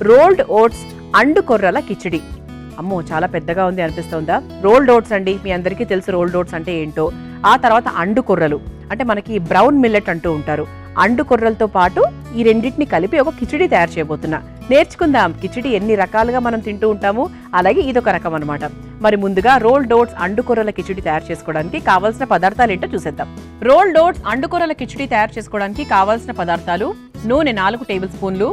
Rolled oats అండు కొర్రల కిచిడి. అమ్మో చాలా పెద్దగా ఉంది అనిపిస్తుందా? రోల్డ్ ఓట్స్ అండి, మీ అందరికీ తెలుసు రోల్డ్ ఓట్స్ అంటే ఏంటో. ఆ తర్వాత అండు కొర్రలు అంటే మనకి బ్రౌన్ మిల్లెట్ అంటూ ఉంటారు. అండు కొర్రలతో పాటు ఈ రెండింటిని కలిపి ఒక కిచిడి తయారు చేయబోతున్నా. నేర్చుకుందాం కిచిడి ఎన్ని రకాలుగా మనం తింటూ ఉంటాము, అలాగే ఇదొక రకం అనమాట. మరి ముందుగా రోల్డ్ ఓట్స్ అండు కొర్రల కిచిడి తయారు చేసుకోవడానికి కావాల్సిన పదార్థాలు ఏంటో చూసేద్దాం. రోల్డ్ ఓట్స్ అండు కొర్రల కిచిడి తయారు చేసుకోవడానికి కావాల్సిన పదార్థాలు: నూనె 4 టేబుల్ స్పూన్లు,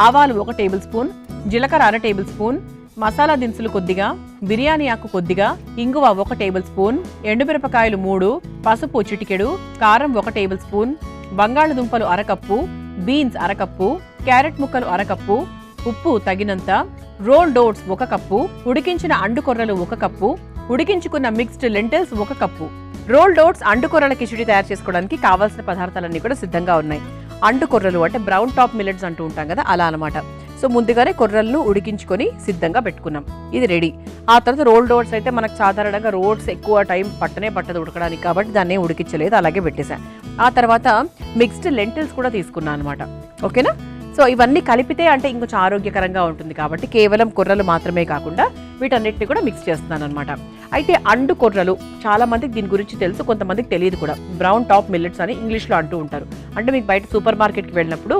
ఆవాలు 1 టేబుల్ స్పూన్, జీలకర్ర 1 టేబుల్ స్పూన్, మసాలా దినుసులు కొద్దిగా, బిర్యానీ ఆకు కొద్దిగా, ఇంగువ 1 టేబుల్ స్పూన్, ఎండుమిరపకాయలు 3, పసుపు చిటికెడు, కారం 1 టేబుల్ స్పూన్, బంగాళదుంపలు 1/2 కప్పు, బీన్స్ 1/2 కప్పు, క్యారెట్ ముక్కలు 1/2 కప్పు, ఉప్పు తగినంత, రోల్డ్ ఓట్స్ 1 కప్పు, ఉడికించిన అండు కొర్రలు 1 కప్పు, ఉడికించుకున్న mixed lentils 1 cup. Rolled oats అండు కొర్రల కిచిడి తయారు చేసుకోవడానికి కావాల్సిన పదార్థాలన్నీ కూడా సిద్ధంగా ఉన్నాయి. అండు కొర్రలు అంటే బ్రౌన్ టాప్ మిల్లెట్స్ అంటూ ఉంటాం కదా, అలా అనమాట. సో ముందుగానే కొర్రలను ఉడికించుకొని సిద్ధంగా పెట్టుకున్నాం, ఇది రెడీ. ఆ తర్వాత రోల్డ్ ఓట్స్ అయితే మనకు సాధారణంగా రోడ్స్ ఎక్కువ టైం పట్టదు ఉడకడానికి, కాబట్టి దాన్ని ఉడికించలేదు, అలాగే పెట్టేశాను. ఆ తర్వాత మిక్స్డ్ లెంటిల్స్ కూడా తీసుకున్నాను అనమాట. ఓకేనా? సో ఇవన్నీ కలిపితే అంటే ఇంకొంచెం ఆరోగ్యకరంగా ఉంటుంది కాబట్టి కేవలం కొర్రలు మాత్రమే కాకుండా వీటన్నిటిని కూడా మిక్స్ చేస్తున్నాను అనమాట. అయితే అండు కొర్రలు చాలా మందికి దీని గురించి తెలుసు, కొంతమందికి తెలియదు కూడా. బ్రౌన్ టాప్ మిల్లెట్స్ అని ఇంగ్లీష్లో అంటూ ఉంటారు. అంటే మీకు బయట సూపర్ మార్కెట్కి వెళ్ళినప్పుడు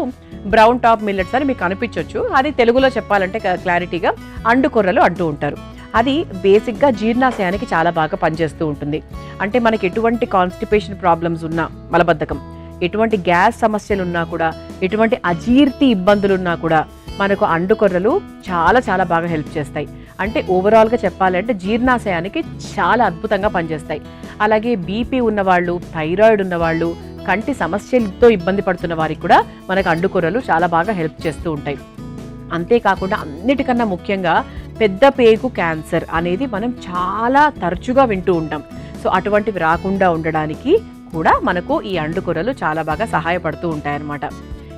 బ్రౌన్ టాప్ మిల్లెట్స్ అని మీకు అనిపించవచ్చు, అది తెలుగులో చెప్పాలంటే క్లారిటీగా అండు కొర్రలు అంటూ ఉంటారు. అది బేసిక్గా జీర్ణాశయానికి చాలా బాగా పనిచేస్తూ ఉంటుంది. అంటే మనకి ఎటువంటి కాన్స్టిపేషన్ ప్రాబ్లమ్స్ ఉన్నా, మలబద్ధకం, ఎటువంటి గ్యాస్ సమస్యలు ఉన్నా కూడా, ఎటువంటి అజీర్తి ఇబ్బందులు ఉన్నా కూడా మనకు అండు కొర్రలు చాలా చాలా బాగా హెల్ప్ చేస్తాయి. అంటే ఓవరాల్గా చెప్పాలంటే జీర్ణాశయానికి చాలా అద్భుతంగా పనిచేస్తాయి. అలాగే బీపీ ఉన్నవాళ్ళు, థైరాయిడ్ ఉన్నవాళ్ళు, కంటి సమస్యలతో ఇబ్బంది పడుతున్న వారికి కూడా మనకు అండు కొర్రలు చాలా బాగా హెల్ప్ చేస్తూ ఉంటాయి. అంతేకాకుండా అన్నిటికన్నా ముఖ్యంగా పెద్ద పేగు క్యాన్సర్ అనేది మనం చాలా తరచుగా వింటూ ఉంటాం. సో అటువంటివి రాకుండా ఉండడానికి కూడా మనకు ఈ అండు కొర్రలు చాలా బాగా సహాయపడుతూ ఉంటాయన్నమాట.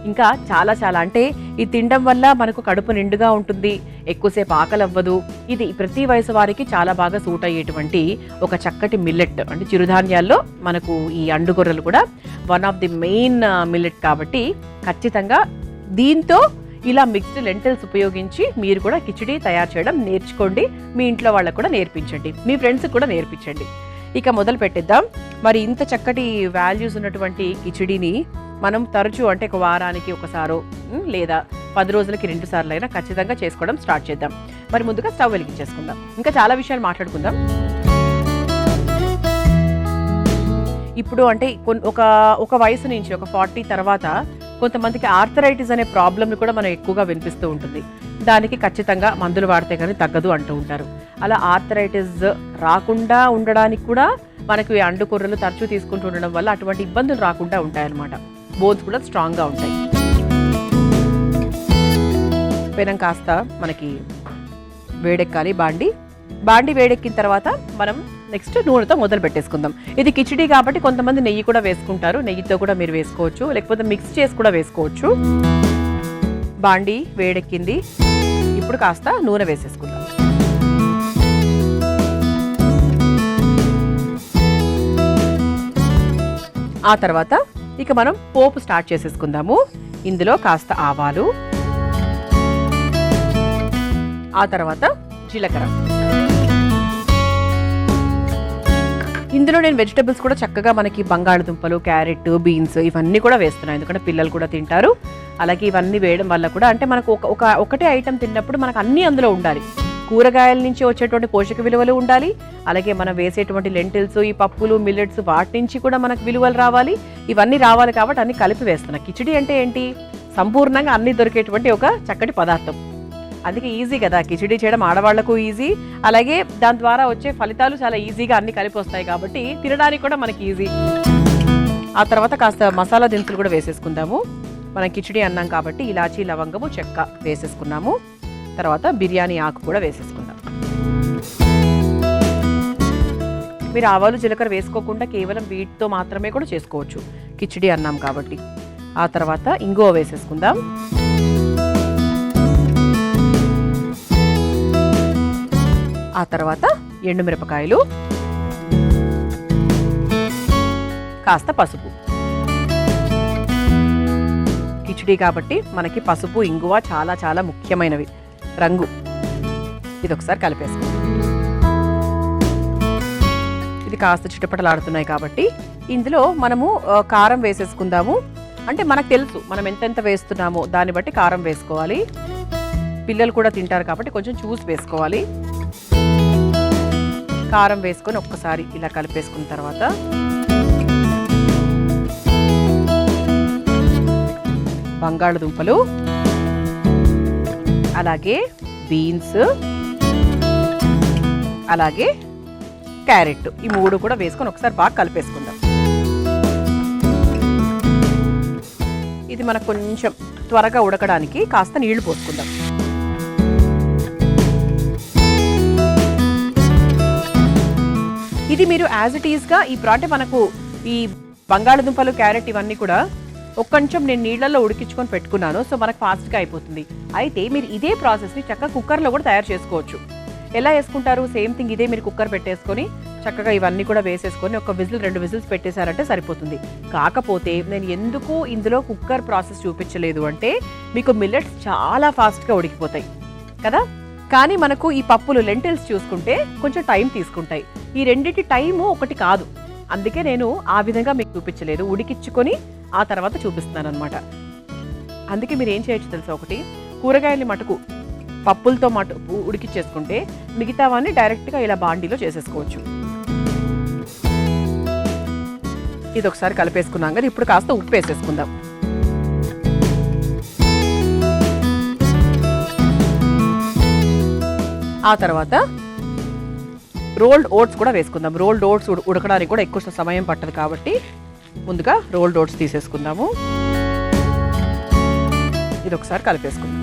ఇంకా చాలా చాలా అంటే ఈ తినడం వల్ల మనకు కడుపు నిండుగా ఉంటుంది, ఎక్కువసేపు ఆకలి అవ్వదు. ఇది ప్రతి వయసు వారికి చాలా బాగా సూట్ అయ్యేటువంటి ఒక చక్కటి మిల్లెట్. అంటే చిరుధాన్యాల్లో మనకు ఈ అండు కొర్రలు కూడా one of the main millet కాబట్టి ఖచ్చితంగా దీంతో ఇలా మిక్స్డ్ లెంటిల్స్ ఉపయోగించి మీరు కూడా కిచిడి తయారు చేయడం నేర్చుకోండి. మీ ఇంట్లో వాళ్ళకు కూడా నేర్పించండి, మీ ఫ్రెండ్స్కి కూడా నేర్పించండి. ఇక మొదలు పెట్టేద్దాం. మరి ఇంత చక్కటి వాల్యూస్ ఉన్నటువంటి కిచిడిని మనం తరచూ అంటే ఒక వారానికి ఒకసారో లేదా 10 రోజులకి 2 సార్లు అయినా ఖచ్చితంగా చేసుకోవడం స్టార్ట్ చేద్దాం. మరి ముందుగా స్టవ్ వెలిగించేసుకుందాం. ఇంకా చాలా విషయాలు మాట్లాడుకుందాం. ఇప్పుడు అంటే ఒక వయసు నుంచి ఒక 40 తర్వాత కొంతమందికి ఆర్థరైటిస్ అనే ప్రాబ్లమ్ని కూడా మనం ఎక్కువగా వినిపిస్తూ ఉంటుంది. దానికి ఖచ్చితంగా మందులు వాడితే కానీ తగ్గదు అంటూ ఉంటారు. అలా ఆర్థరైటిస్ రాకుండా ఉండడానికి కూడా మనకు ఈ అండు కొర్రలు తరచూ తీసుకుంటూ ఉండడం వల్ల అటువంటి ఇబ్బందులు రాకుండా ఉంటాయన్నమాట. బోన్స్ కూడా స్ట్రాంగ్గా ఉంటాయి. పెనం కాస్త మనకి వేడెక్కాలి. బాండి వేడెక్కిన తర్వాత మనం నెక్స్ట్ నూనెతో మొదలు పెట్టేసుకుందాం. ఇది కిచిడి కాబట్టి కొంతమంది నెయ్యి కూడా వేసుకుంటారు, నెయ్యితో కూడా మీరు వేసుకోవచ్చు, లేకపోతే మిక్స్ చేసి కూడా వేసుకోవచ్చు. బాండి వేడెక్కింది, ఇప్పుడు కాస్త నూనె వేసేసుకుందాం. ఆ తర్వాత ఇక మనం పోపు స్టార్ట్ చేసేసుకుందాము. ఇందులో కాస్త ఆవాలు, ఆ తర్వాత జీలకర్ర. ఇందులో నేను వెజిటబుల్స్ కూడా చక్కగా మనకి బంగాళదుంపలు, క్యారెట్, బీన్స్ ఇవన్నీ కూడా వేస్తున్నాను, ఎందుకంటే పిల్లలు కూడా తింటారు. అలాగే ఇవన్నీ వేయడం వల్ల కూడా అంటే మనకు ఒకటే ఐటెం తిన్నప్పుడు మనకు అన్నీ అందులో ఉండాలి. కూరగాయల నుంచి వచ్చేటువంటి పోషక విలువలు ఉండాలి, అలాగే మనం వేసేటువంటి లెంటిల్స్, ఈ పప్పులు, మిల్లెట్స్ వాటి నుంచి కూడా మనకు విలువలు రావాలి. ఇవన్నీ రావాలి కాబట్టి అన్ని కలిపి వేస్తున్నా. కిచిడి అంటే ఏంటి? సంపూర్ణంగా అన్ని దొరికేటువంటి ఒక చక్కటి పదార్థం. అందుకే ఈజీ కదా కిచిడి చేయడం, ఆడవాళ్లకు ఈజీ, అలాగే దాని ద్వారా వచ్చే ఫలితాలు చాలా ఈజీగా అన్ని కలిపి వస్తాయి కాబట్టి తినడానికి కూడా మనకి ఈజీ. ఆ తర్వాత కాస్త మసాలా దినుసులు కూడా వేసేసుకుందాము. మనం కిచిడి అన్నాం కాబట్టి ఇలాచీ, లవంగము, చెక్క వేసేసుకున్నాము. తర్వాత బిర్యానీ ఆకు కూడా వేసేసుకుందాం. మీరు ఆవాలు, జీలకర్ర వేసుకోకుండా కేవలం వీటితో మాత్రమే కూడా చేసుకోవచ్చు, కిచిడి అన్నాం కాబట్టి. ఆ తర్వాత ఇంగువ వేసేసుకుందాం. ఆ తర్వాత ఎండుమిరపకాయలు, కాస్త పసుపు. కిచిడి కాబట్టి మనకి పసుపు ఇంగువ చాలా చాలా ముఖ్యమైనవి. రంగు ఇది ఒకసారి కలిపేసుకోండి. ఇది కాస్త చిటపటలాడుతున్నాయి కాబట్టి ఇందులో మనము కారం వేసేసుకుందాము. అంటే మనకు తెలుసు మనం ఎంతెంత వేస్తున్నామో దాన్ని బట్టి కారం వేసుకోవాలి. పిల్లలు కూడా తింటారు కాబట్టి కొంచెం చూసి వేసుకోవాలి. కారం వేసుకొని ఒక్కసారి ఇలా కలిపేసుకున్న తర్వాత బంగాళదుంపలు, అలాగే బీన్స్, అలాగే క్యారెట్, ఈ 3 కూడా వేసుకొని ఒకసారి బాగా కలిపేసుకుందాం. ఇది మనకు కొంచెం త్వరగా ఉడకడానికి కాస్త నీళ్లు పోసుకుందాం. ఇది మీరు యాజ్ ఇట్ ఈస్గా అంటే మనకు ఈ బంగాళదుంపలు, క్యారెట్ ఇవన్నీ కూడా కొంచెం నేను నీళ్ళల్లో ఉడికించుకొని పెట్టుకున్నాను. సో మనకు ఫాస్ట్గా అయిపోతుంది. అయితే మీరు ఇదే ప్రాసెస్ని చక్కగా కుక్కర్లో కూడా తయారు చేసుకోవచ్చు. ఎలా వేసుకుంటారు? సేమ్ థింగ్ ఇదే మీరు కుక్కర్ పెట్టేసుకొని చక్కగా ఇవన్నీ కూడా వేసేసుకొని ఒక విజిల్ 2 విజిల్స్ పెట్టేశారంటే సరిపోతుంది. కాకపోతే నేను ఎందుకు ఇందులో కుక్కర్ ప్రాసెస్ చూపించలేదు అంటే మీకు మిల్లెట్స్ చాలా ఫాస్ట్గా ఉడికిపోతాయి కదా. కానీ మనకు ఈ పప్పులు లెంటిల్స్ చూసుకుంటే కొంచెం టైం తీసుకుంటాయి. ఈ రెండింటి టైము ఒకటి కాదు. అందుకే నేను ఆ విధంగా మీకు చూపించలేదు, ఉడికించుకొని ఆ తర్వాత చూపిస్తున్నాను అనమాట. అందుకే మీరు ఏం చేయొచ్చు తెలుసా, ఒకటి కూరగాయలు మటుకు పప్పులతో ఉడికిచ్చేసుకుంటే మిగతావన్నీ డైరెక్ట్గా ఇలా బాండీలో చేసేసుకోవచ్చు. ఇది ఒకసారి కలిపేసుకున్నాం కదా, ఇప్పుడు కాస్త ఉప్పు వేసేసుకుందాం. ఆ తర్వాత రోల్డ్ ఓట్స్ కూడా వేసుకుందాం. రోల్డ్ ఓట్స్ ఉడకడానికి కూడా ఎక్కువ సమయం పట్టదు కాబట్టి ముందుగా రోల్డ్ ఓట్స్ తీసేసుకుందాము. ఇది ఒకసారి కలిపేసుకుందాం.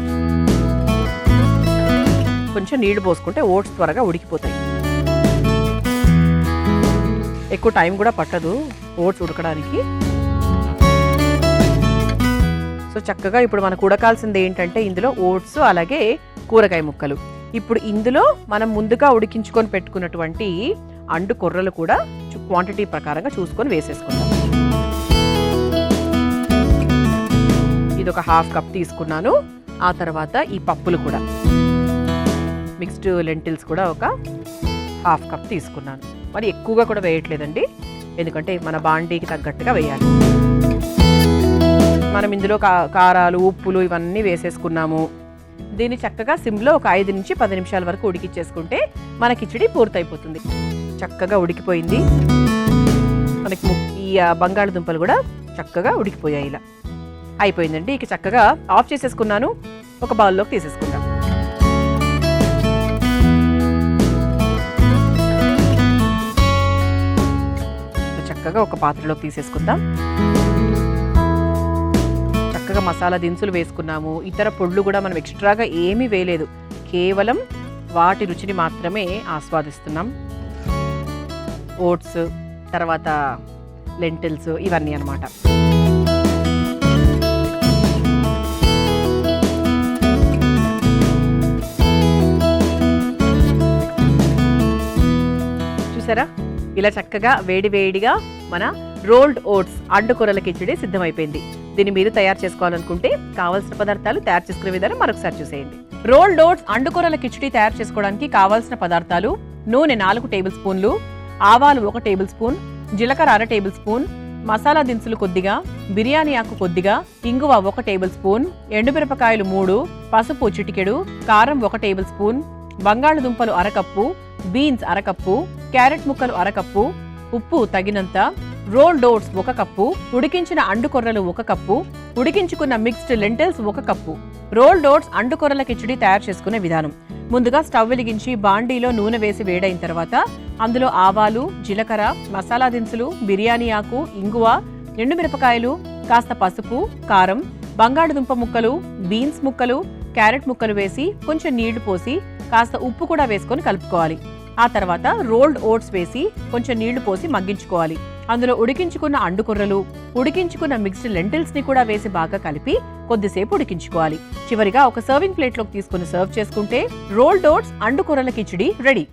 కొంచెం నీళ్లు పోసుకుంటే ఓట్స్ త్వరగా ఉడికిపోతాయి. ఎక్కువ టైం కూడా పట్టదు ఓట్స్ ఉడకడానికి. సో చక్కగా ఇప్పుడు మనకు ఉడకాల్సింది ఏంటంటే ఇందులో ఓట్స్ అలాగే కూరగాయ ముక్కలు. ఇప్పుడు ఇందులో మనం ముందుగా ఉడికించుకొని పెట్టుకున్నటువంటి అండు కొర్రలు కూడా క్వాంటిటీ ప్రకారంగా చూసుకొని వేసేసుకుందాం. ఇది ఒక 1/2 కప్ తీసుకున్నాను. ఆ తర్వాత ఈ పప్పులు కూడా మిక్స్డ్ లెంటిల్స్ కూడా ఒక 1/2 కప్ తీసుకున్నాను. మరి ఎక్కువగా కూడా వేయట్లేదండి, ఎందుకంటే మన బాండీకి తగ్గట్టుగా వేయాలి. మనం ఇందులో కారాలు, ఉప్పులు ఇవన్నీ వేసేసుకున్నాము. దీన్ని చక్కగా సిమ్లో ఒక 5 నుంచి 10 నిమిషాల వరకు ఉడికిచ్చేసుకుంటే మన కిచిడి పూర్తయిపోతుంది. చక్కగా ఉడికిపోయింది. మనకి ఈ బంగాళదుంపలు కూడా చక్కగా ఉడికిపోయాయి. ఇలా అయిపోయిందండి. ఇక చక్కగా ఆఫ్ చేసేసుకున్నాను. ఒక బౌల్లోకి తీసేసుకుందాం. చక్కగా ఒక పాత్రలోకి తీసేసుకుందాం. చక్కగా మసాలా దినుసులు వేసుకున్నాము. ఇతర పొడులు కూడా మనం ఎక్స్ట్రాగా ఏమీ వేయలేదు, కేవలం వాటి రుచిని మాత్రమే ఆస్వాదిస్తున్నాం. ఓట్స్, తర్వాత లెంటిల్స్ ఇవన్నీ అన్నమాట. చూసారా, ఇలా చక్కగా వేడివేడిగా మన రోల్డ్ ఓట్స్ అండుకొరల కిచిడి సిద్ధమైపోయింది. దీన్ని మీరు తయారు చేసుకోవాలనుకుంటే కావాల్సిన పదార్థాలు, తయారు చేసుకునే విధానం మరొకసారి చూసేయండి. రోల్డ్ ఓట్స్ అండుకొరల కిచిడి తయారు చేసుకోవడానికి కావాల్సిన పదార్థాలు: నూనె 4 టేబుల్ స్పూన్లు, ఆవాలు 1 టేబుల్ స్పూన్, జీలకర్ర 1/2 టేబుల్ స్పూన్, మసాలా దినుసులు కొద్దిగా, బిర్యానీ ఆకు కొద్దిగా, ఇంగువ 1 టేబుల్ స్పూన్, ఎండుమిరపకాయలు 3, పసుపు చిటికెడు, కారం 1 టేబుల్ స్పూన్, బంగాళదుంపలు 1/2 కప్పు, బీన్స్ 1/2 కప్పు, క్యారెట్ ముక్కలు 1/2 కప్పు, ఉప్పు తగినంత, రోల్డ్ ఓట్స్ 1 కప్పు, ఉడికించిన అండుకొర్రలు 1 కప్పు, ఉడికించుకున్న mixed lentils 1 cup. Rolled oats అండుకొర్రల కిచిడి తయారు చేసుకునే విధానం: ముందుగా స్టవ్ వెలిగించి బాండీలో నూనె వేసి వేడైన తర్వాత అందులో ఆవాలు, జీలకర్ర, మసాలా దినుసులు, బిర్యానీ ఆకు, ఇంగువ, ఎండుమిరపకాయలు, కాస్త పసుపు, కారం, బంగాళదుంప ముక్కలు, బీన్స్ ముక్కలు, క్యారెట్ ముక్కలు వేసి కొంచెం నీళ్లు పోసి కాస్త ఉప్పు కూడా వేసుకొని కలుపుకోవాలి. ఆ తర్వాత రోల్డ్ ఓట్స్ వేసి కొంచెం నీళ్లు పోసి మగ్గించుకోవాలి. అందులో ఉడికించుకున్న అండుకొర్రలు, ఉడికించుకున్న మిక్స్డ్ లెంటిల్స్ ని కూడా వేసి బాగా కలిపి కొద్దిసేపు ఉడికించుకోవాలి. చివరిగా ఒక సర్వింగ్ ప్లేట్లోకి తీసుకుని సర్వ్ చేసుకుంటే రోల్డ్ ఓట్స్ అండుకొర్రల కిచిడి రెడీ.